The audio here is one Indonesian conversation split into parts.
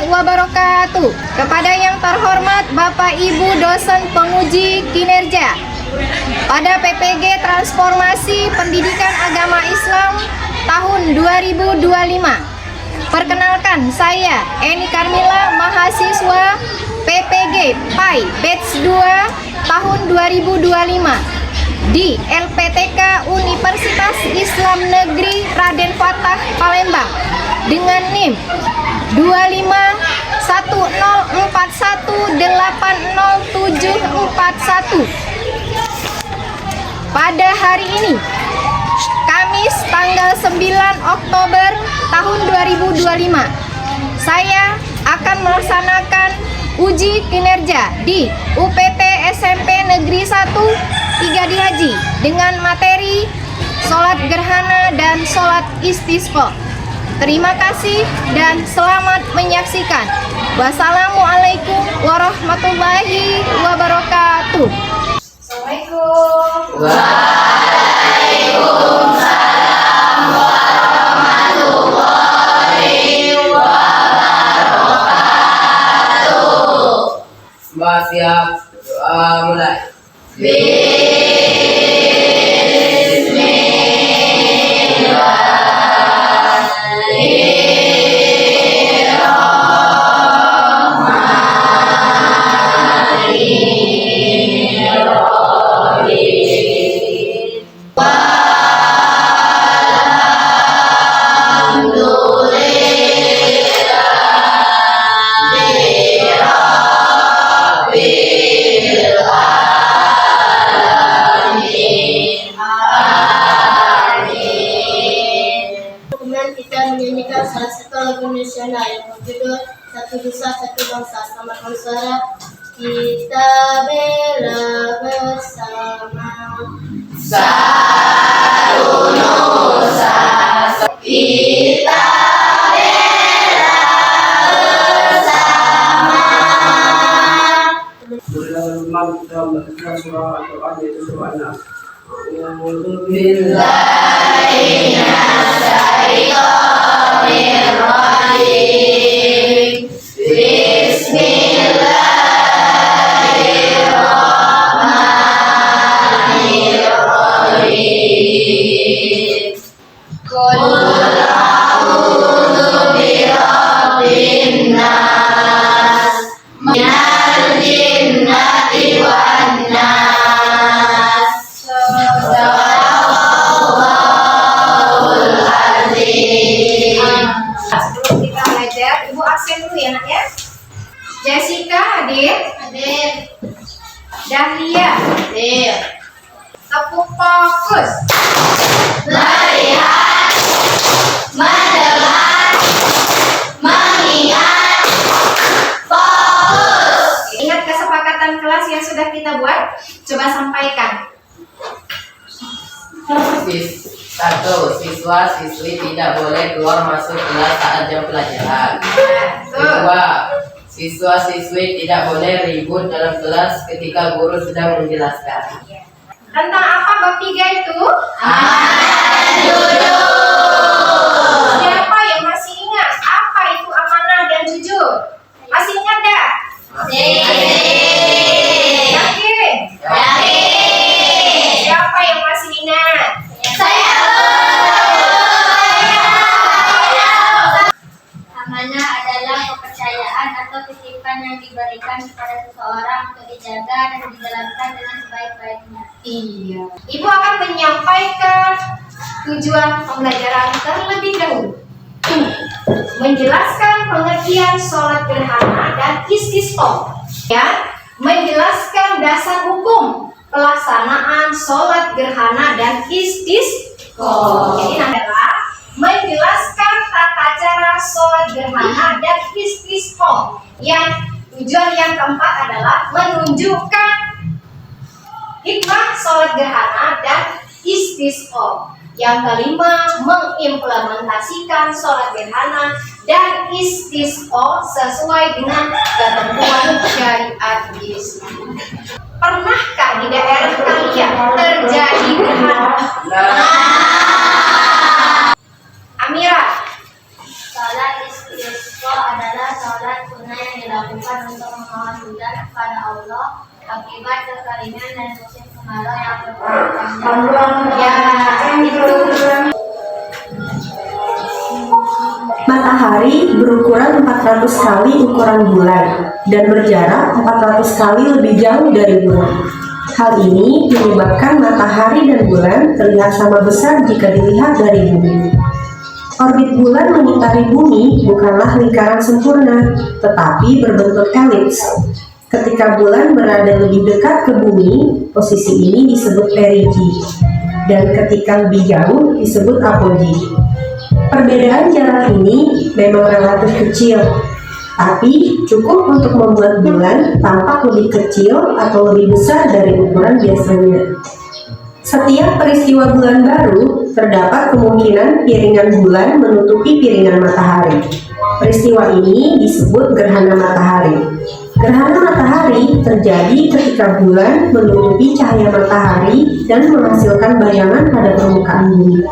wabarakatuh. Kepada yang terhormat Bapak Ibu dosen penguji kinerja pada PPG Transformasi Pendidikan Agama Islam tahun 2025. Perkenalkan, saya Eni Karmila, mahasiswa PPG PAI Batch 2 tahun 2025 di LPTK Universitas Islam Negeri Raden Fatah Palembang dengan NIM 25104180741. Pada hari ini, Kamis tanggal 9 Oktober tahun 2025, saya akan melaksanakan uji kinerja di UPT SMP Negeri 1 3 Haji dengan materi sholat gerhana dan sholat istisqa. Terima kasih dan selamat menyaksikan. Wassalamualaikum warahmatullahi wabarakatuh. Assalamualaikum. Waalaikumsalam warahmatullahi wabarakatuh. Mbak siap, mulai. Salah satu lagu nasional yang berjudul Satu Nusa Satu Bangsa. Selamat bersuara. Kita bela bersama. Satu Nusa, Kita bela bersama. Sebelum kita belajar, Ibu absen dulu ya, Nak ya. Jessica hadir. Hadir. Dahlia Hadir. tepuk fokus. Melihat, mendengar, mengingat, fokus. Ingat kesepakatan kelas yang sudah kita buat? Coba sampaikan. Satu, siswa-siswi tidak boleh keluar masuk kelas saat jam pelajaran. Kedua, siswa-siswi tidak boleh ribut dalam kelas ketika guru sedang menjelaskan. Tentang apa bab 3 itu? Amanah jujur. Siapa yang masih ingat apa itu amanah dan jujur? Masih ingat dah? Yakin? Yakin. Siapa yang masih ingat? Saya. Amanah adalah kepercayaan atau titipan yang diberikan kepada seseorang untuk dijaga dan dijalankan dengan sebaik-baiknya. Iya. Ibu akan menyampaikan tujuan pembelajaran terlebih dahulu. Menjelaskan pengertian sholat gerhana dan istisqa. Ya, menjelaskan dasar hukum pelaksanaan sholat gerhana dan istisqa. Jadi adalah menjelaskan tata cara sholat gerhana dan istisqa. Yang tujuan yang keempat adalah menunjukkan hikmah sholat gerhana dan istisqa. Yang kelima, mengimplementasikan sholat gerhana dan istisqa sesuai dengan ketentuan syariat Islam. Pernahkah di daerah kalian terjadi gerhana? Amira. Sholat istisqa adalah sholat Malah yang berpangkat. Ya, itu. Matahari berukuran 400 kali ukuran bulan dan berjarak 400 kali lebih jauh dari bulan. Hal ini menyebabkan matahari dan bulan terlihat sama besar jika dilihat dari bumi. Orbit bulan mengitari bumi bukanlah lingkaran sempurna, tetapi berbentuk elips. Ketika bulan berada lebih dekat ke bumi, posisi ini disebut perigi, dan ketika lebih jauh disebut apogee. Perbedaan jarak ini memang relatif kecil, tapi cukup untuk membuat bulan tampak lebih kecil atau lebih besar dari ukuran biasanya. Setiap peristiwa bulan baru, terdapat kemungkinan piringan bulan menutupi piringan matahari. Peristiwa ini disebut gerhana matahari. Gerhana matahari terjadi ketika bulan menutupi cahaya matahari dan menghasilkan bayangan pada permukaan bumi.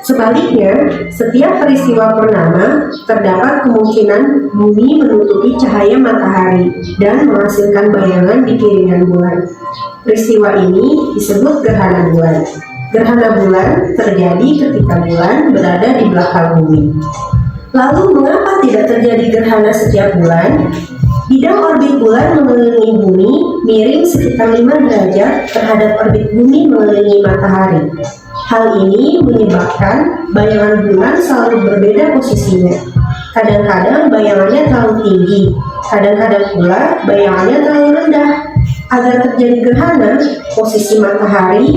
Sebaliknya, setiap peristiwa purnama terdapat kemungkinan bumi menutupi cahaya matahari dan menghasilkan bayangan di piringan bulan. Peristiwa ini disebut gerhana bulan. Gerhana bulan terjadi ketika bulan berada di belakang bumi. Lalu, mengapa tidak terjadi gerhana setiap bulan? Bidang orbit bulan mengelilingi bumi miring sekitar 5 derajat terhadap orbit bumi mengelilingi matahari. Hal ini menyebabkan bayangan bulan selalu berbeda posisinya. Kadang-kadang bayangannya terlalu tinggi, kadang-kadang pula bayangannya terlalu rendah. Agar terjadi gerhana, posisi matahari,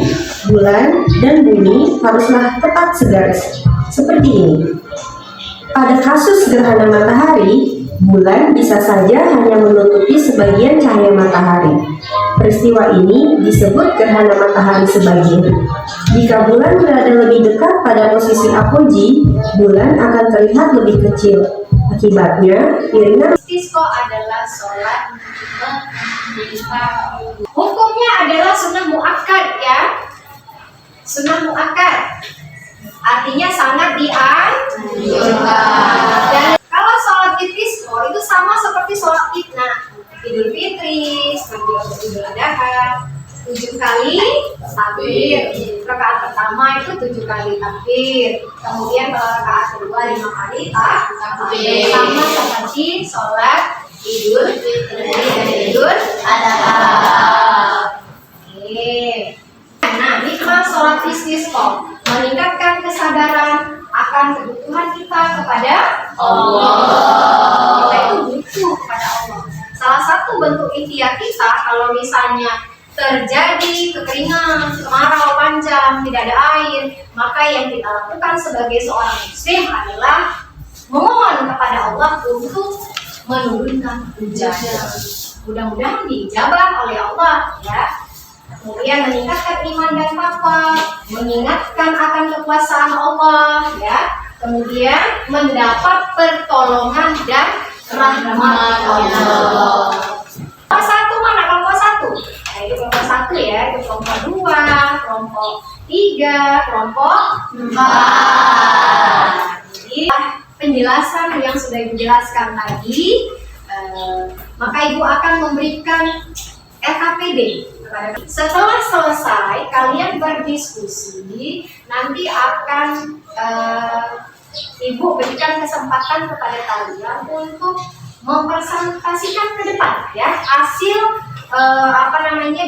bulan, dan bumi haruslah tepat segaris, seperti ini. Pada kasus gerhana matahari, bulan bisa saja hanya menutupi sebagian cahaya matahari. Peristiwa ini disebut gerhana matahari sebagian. Jika bulan berada lebih dekat pada posisi apogee, bulan akan terlihat lebih kecil. Akibatnya, piringan Istisqa adalah sholat hukumnya adalah sunnah muakkad ya. Sunnah muakkad artinya sangat dianjurkan. Dan kalau sholat istisqa itu sama seperti sholat id. Nah, Idul Fitri, seperti Idul Adha, 7 kali takbir. Rakaat pertama itu 7 kali takbir. Kemudian kalau rakaat kedua 5 kali takbir. Sama seperti sholat Idul Fitri dan Idul Adha. Oke. Nah, hikmah sholat istisqa meningkatkan kesadaran akan kebutuhan kita kepada Allah. Kita itu butuh kepada Allah. Salah satu bentuk ikhtiar kita kalau misalnya terjadi kekeringan, kemarau panjang, tidak ada air, maka yang kita lakukan sebagai seorang muslim adalah memohon kepada Allah untuk menurunkan hujan. Mudah-mudahan dijabah oleh Allah ya. Kemudian meningkatkan iman dan takwa, mengingatkan akan kekuasaan Allah ya. Kemudian mendapat pertolongan dan rahmat Allah. Kelompok 1 mana kelompok 1? Nah, itu kelompok 1 ya, itu kelompok 2, kelompok 3, kelompok 4. Jadi penjelasan yang sudah dijelaskan tadi, maka ibu akan memberikan LKPD. Setelah selesai kalian berdiskusi, nanti akan ibu berikan kesempatan kepada kalian untuk mempresentasikan ke depan ya hasil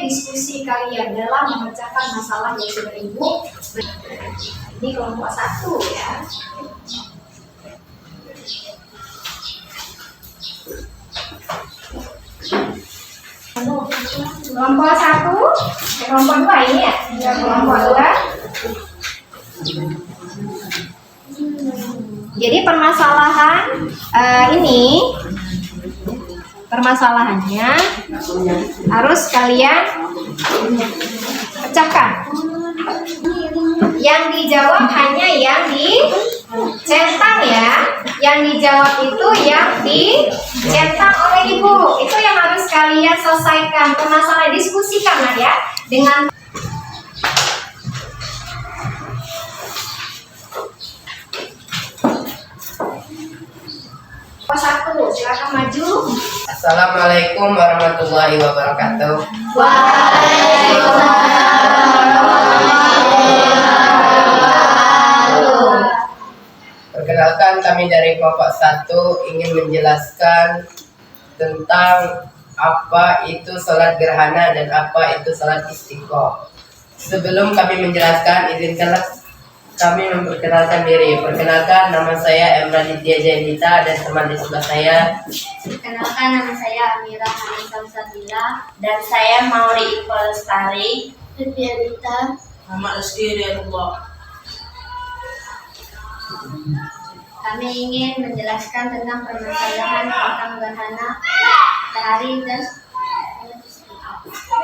diskusi kalian dalam memecahkan masalah yang sudah ibu. Ini kelompok 1 ya. Kelompok 1, kelompok 2 ini ya, kelompok 2. Jadi permasalahannya harus kalian pecahkan. Yang dijawab hanya yang dicentang ya. Yang dijawab itu yang dicentang oleh ibu. Itu yang harus kalian selesaikan. Permasalahan diskusikan ya dengan satu, silakan maju. Assalamualaikum warahmatullahi wabarakatuh. Waalaikumsalam. kami dari kelompok 1 ingin menjelaskan tentang apa itu sholat gerhana dan apa itu sholat istiqomah. Sebelum kami menjelaskan, izinkanlah kami memperkenalkan diri. Perkenalkan, nama saya Emra Nitya Jainita dan teman di sebelah saya. Perkenalkan, nama saya Amira Hanifah Sabila. Dan saya Mauri Iqbal Lestari. Fitrianita. Muhammad Rizky Ridwanullah. Kami ingin menjelaskan tentang permasalahan tentang gerhana matahari dan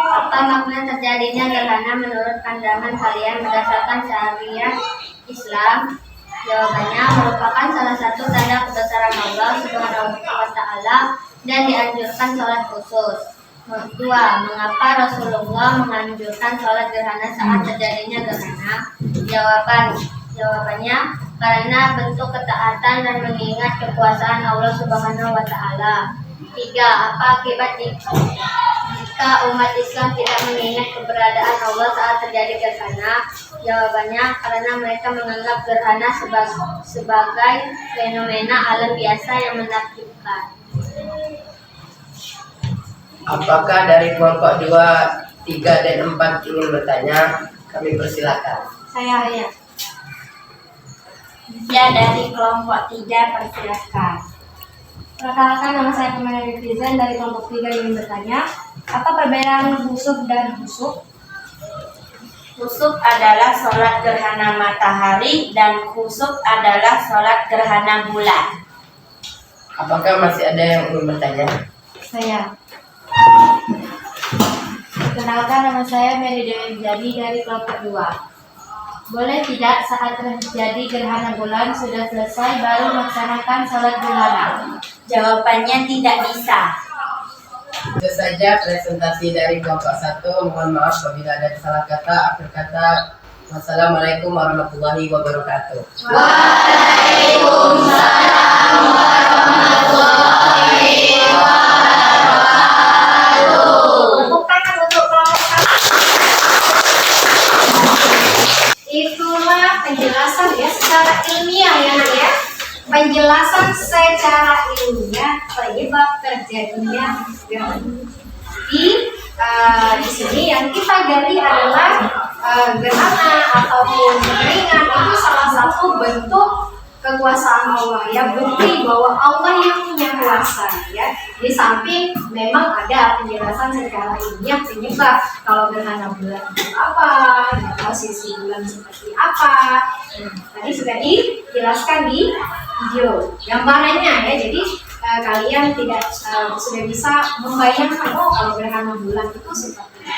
apa makna terjadinya gerhana menurut pandangan kalian berdasarkan syariat Islam? Jawabannya merupakan salah satu tanda kebesaran Allah Subhanahu wa Ta'ala dan dianjurkan sholat khusus. 2. Mengapa Rasulullah menganjurkan sholat gerhana saat terjadinya gerhana? Jawabannya karena bentuk ketaatan dan mengingat kekuasaan Allah Subhanahu wa Ta'ala. 3. Apa akibat jika umat Islam tidak mengingat keberadaan Allah saat terjadi gerhana? Jawabannya karena mereka menganggap gerhana sebagai fenomena alam biasa yang menakjubkan. Apakah dari kelompok 2, 3, dan 4 ingin bertanya? Kami persilakan. Saya ya. Ya, dari kelompok 3 persilakan. Perkenalkan, nama saya Pemena Rizan dari kelompok 3 ingin bertanya, apa perbedaan khusuf dan khusuf? Khusuf adalah sholat gerhana matahari dan khusuf adalah sholat gerhana bulan. Apakah masih ada yang ingin bertanya? Saya. Perkenalkan, nama saya Mary Dewi Jadi dari kelompok 2. Boleh tidak saat terjadi gerhana bulan sudah selesai baru melaksanakan sholat gerhana? Jawabannya tidak bisa. Itu saja presentasi dari kelompok 1. Mohon maaf apabila ada salah kata. Akhir kata, wassalamualaikum warahmatullahi wabarakatuh. Waalaikumsalam warahmatullahi wabarakatuh. Tepuk tangan untuk kelompok 1. Itulah penjelasan ya secara ilmiah ya Nak ya. Penjelasan secara ilmiah penyebab terjadinya gerhana. Di sini yang kita gali adalah gerhana ataupun kekeringan itu salah satu bentuk kekuasaan Allah ya, bukti bahwa Allah yang punya kuasa ya. Di samping memang ada penjelasan secara ilmiah penyebab kalau gerhana bulan itu apa, atau sisi bulan seperti apa. Tadi sudah dijelaskan di video gambarannya ya. Jadi kalian tidak sudah bisa membayangkan kalau gerhana bulan itu seperti apa.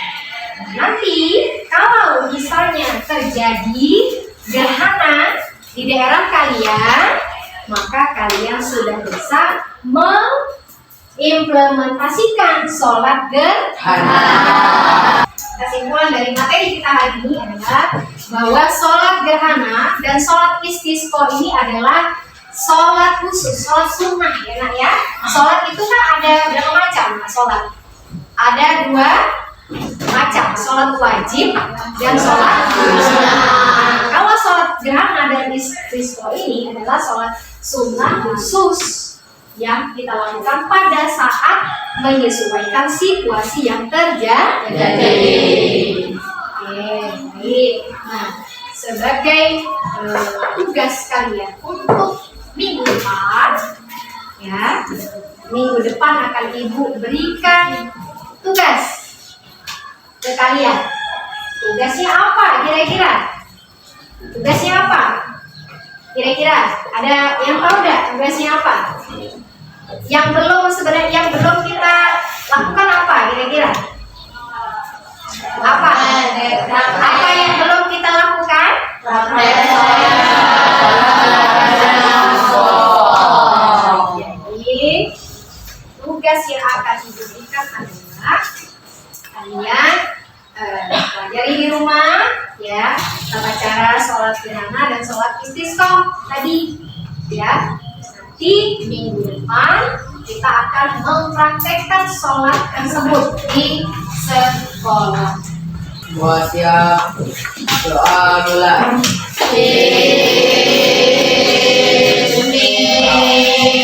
Nanti kalau misalnya terjadi gerhana di daerah kalian, maka kalian sudah bisa mengimplementasikan sholat gerhana. Kesimpulan dari materi kita hari ini adalah bahwa sholat gerhana dan sholat istisqa ini adalah sholat khusus, sholat sunnah ya Nak ya. Sholat itu kan ada berapa macam sholat? Ada 2 macam, sholat wajib dan sholat sunnah. Kalau sholat gerhana dan istisqa ini adalah sholat sunnah khusus yang kita lakukan pada saat menyesuaikan situasi yang terjadi. Oke, baik. Nah, sebagai tugas kalian untuk minggu depan, ya, minggu depan akan Ibu berikan tugas ke kalian. Tugasnya apa kira-kira? Tugasnya apa? Kira-kira ada yang tahu nggak tugasnya apa? Yang belum kita lakukan apa kira-kira? Apa? Apa yang belum kita lakukan? Jadi tugas yang akan diberikan adalah kalian pelajari di rumah ya tata cara sholat gerhana dan sholat istisqa tadi ya. Nanti minggu depan kita akan mempraktekkan sholat tersebut di sekolah. Semua siap. Doa mulai. kasih.